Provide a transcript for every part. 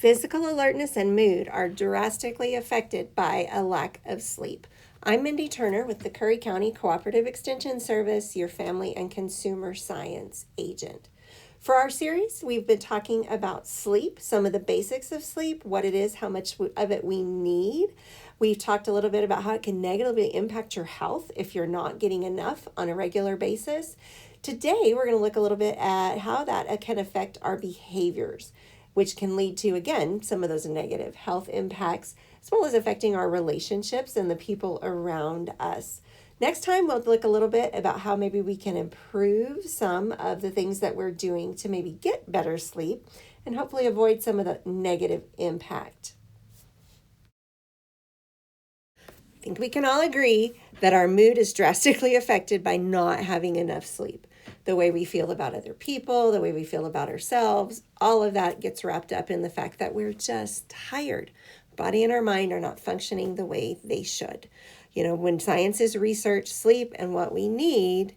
Physical alertness and mood are drastically affected by a lack of sleep. I'm Mindy Turner with the Curry County Cooperative Extension Service, your family and consumer science agent. For our series, we've been talking about sleep, some of the basics of sleep, what it is, how much of it we need. We've talked a little bit about how it can negatively impact your health if you're not getting enough on a regular basis. Today, we're going to look a little bit at how that can affect our behaviors, which can lead to, again, some of those negative health impacts, as well as affecting our relationships and the people around us. Next time, we'll look a little bit about how maybe we can improve some of the things that we're doing to maybe get better sleep and hopefully avoid some of the negative impact. I think we can all agree that our mood is drastically affected by not having enough sleep. The way we feel about other people, the way we feel about ourselves, all of that gets wrapped up in the fact that we're just tired. Body and our mind are not functioning the way they should. You know, when scientists research sleep and what we need,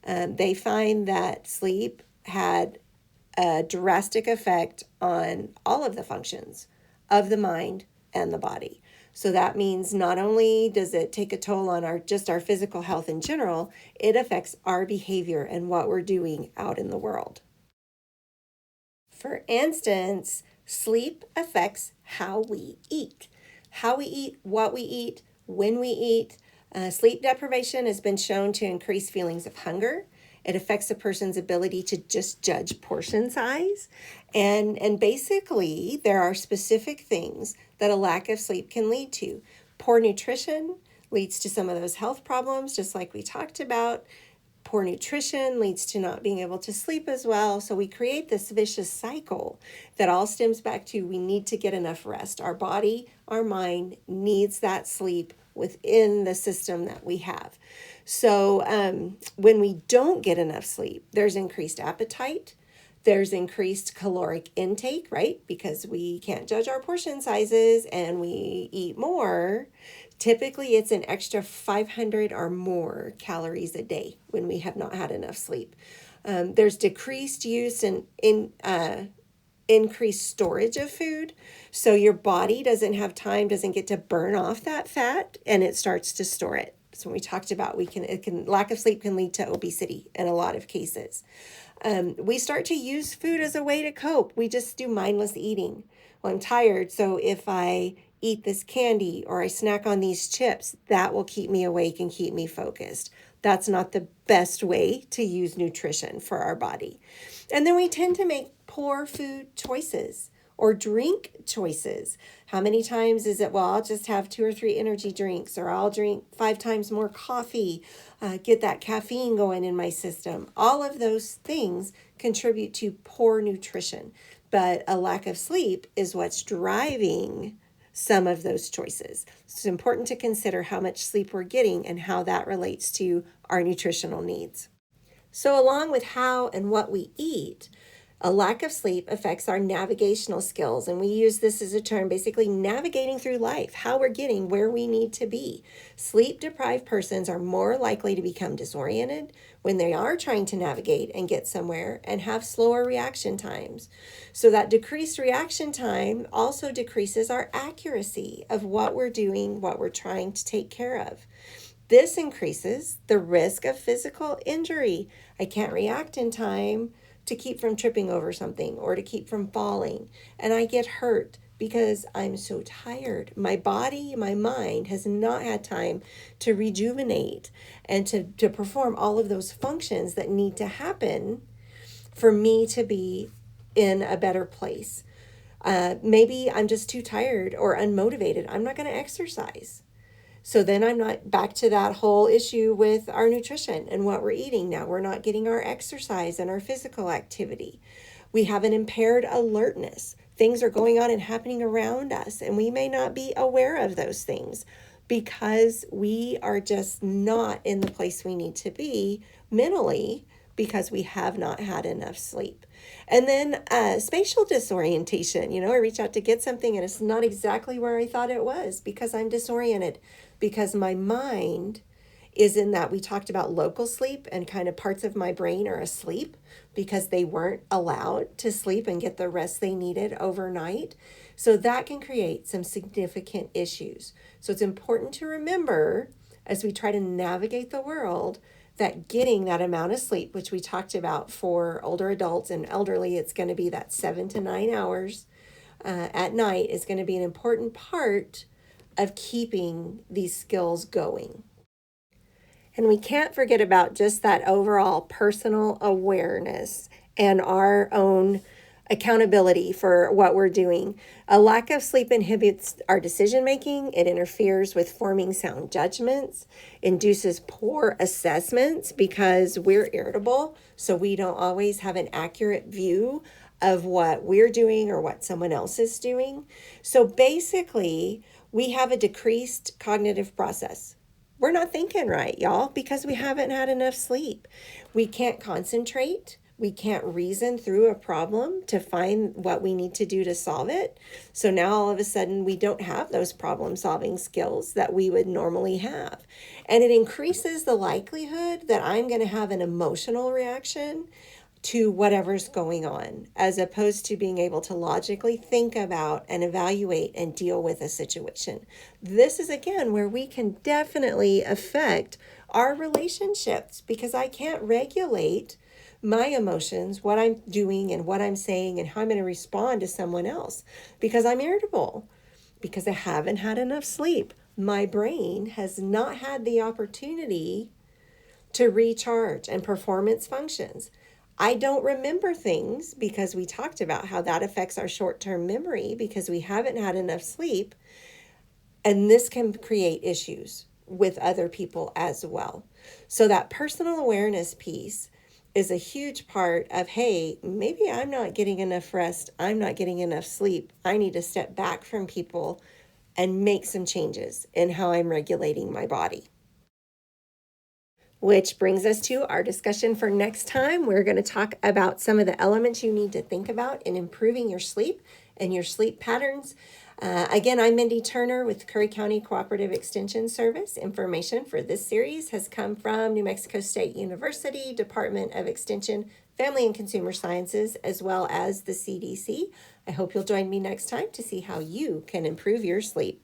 they find that sleep had a drastic effect on all of the functions of the mind and the body. So that means not only does it take a toll on our physical health in general, it affects our behavior and what we're doing out in the world. For instance, sleep affects how we eat. How we eat, what we eat, when we eat. Sleep deprivation has been shown to increase feelings of hunger. It affects a person's ability to just judge portion size. And basically, there are specific things that a lack of sleep can lead to. Poor nutrition leads to some of those health problems, just like we talked about. Poor nutrition leads to not being able to sleep as well. So we create this vicious cycle that all stems back to we need to get enough rest. Our body, our mind needs that sleep within the system that we have. So when we don't get enough sleep, there's increased appetite. There's increased caloric intake, right? Because we can't judge our portion sizes and we eat more. Typically, it's an extra 500 or more calories a day when we have not had enough sleep. There's decreased use and increased storage of food. So your body doesn't get to burn off that fat, and it starts to store it. So when we talked about lack of sleep can lead to obesity in a lot of cases. We start to use food as a way to cope. We just do mindless eating. Well, I'm tired, so if I eat this candy or I snack on these chips, that will keep me awake and keep me focused. That's not the best way to use nutrition for our body. And then we tend to make poor food choices or drink choices. How many times is it, well, I'll just have 2 or 3 energy drinks, or I'll drink 5 times more coffee, get that caffeine going in my system. All of those things contribute to poor nutrition, but a lack of sleep is what's driving some of those choices. It's important to consider how much sleep we're getting and how that relates to our nutritional needs. So along with how and what we eat, a lack of sleep affects our navigational skills, and we use this as a term, basically navigating through life, how we're getting where we need to be. Sleep-deprived persons are more likely to become disoriented when they are trying to navigate and get somewhere, and have slower reaction times. So that decreased reaction time also decreases our accuracy of what we're doing, what we're trying to take care of. This increases the risk of physical injury. I can't react in time to keep from tripping over something or to keep from falling, and I get hurt because I'm so tired. My body, my mind has not had time to rejuvenate and to perform all of those functions that need to happen for me to be in a better place. Maybe I'm just too tired or unmotivated. I'm not going to exercise. So then I'm not back to that whole issue with our nutrition and what we're eating now. We're not getting our exercise and our physical activity. We have an impaired alertness. Things are going on and happening around us, and we may not be aware of those things because we are just not in the place we need to be mentally because we have not had enough sleep. And then spatial disorientation. I reach out to get something and it's not exactly where I thought it was because I'm disoriented, because my mind is in that we talked about local sleep and kind of parts of my brain are asleep because they weren't allowed to sleep and get the rest they needed overnight. So that can create some significant issues. So it's important to remember as we try to navigate the world that getting that amount of sleep, which we talked about for older adults and elderly, it's going to be that 7 to 9 hours at night, is going to be an important part of keeping these skills going. And we can't forget about just that overall personal awareness and our own accountability for what we're doing. A lack of sleep inhibits our decision making. It interferes with forming sound judgments, induces poor assessments because we're irritable, so we don't always have an accurate view of what we're doing or what someone else is doing. So basically, we have a decreased cognitive process. We're not thinking right, y'all, because we haven't had enough sleep. We can't concentrate. We can't reason through a problem to find what we need to do to solve it. So now all of a sudden we don't have those problem solving skills that we would normally have. And it increases the likelihood that I'm going to have an emotional reaction to whatever's going on, as opposed to being able to logically think about and evaluate and deal with a situation. This is, again, where we can definitely affect our relationships because I can't regulate my emotions, what I'm doing and what I'm saying and how I'm going to respond to someone else because I'm irritable, because I haven't had enough sleep. My brain has not had the opportunity to recharge and perform its functions. I don't remember things because we talked about how that affects our short-term memory because we haven't had enough sleep. And this can create issues with other people as well. So that personal awareness piece is a huge part of, hey, maybe I'm not getting enough rest. I'm not getting enough sleep. I need to step back from people and make some changes in how I'm regulating my body. Which brings us to our discussion for next time. We're going to talk about some of the elements you need to think about in improving your sleep and your sleep patterns. Again, I'm Mindy Turner with Curry County Cooperative Extension Service. Information for this series has come from New Mexico State University, Department of Extension, Family and Consumer Sciences, as well as the CDC. I hope you'll join me next time to see how you can improve your sleep.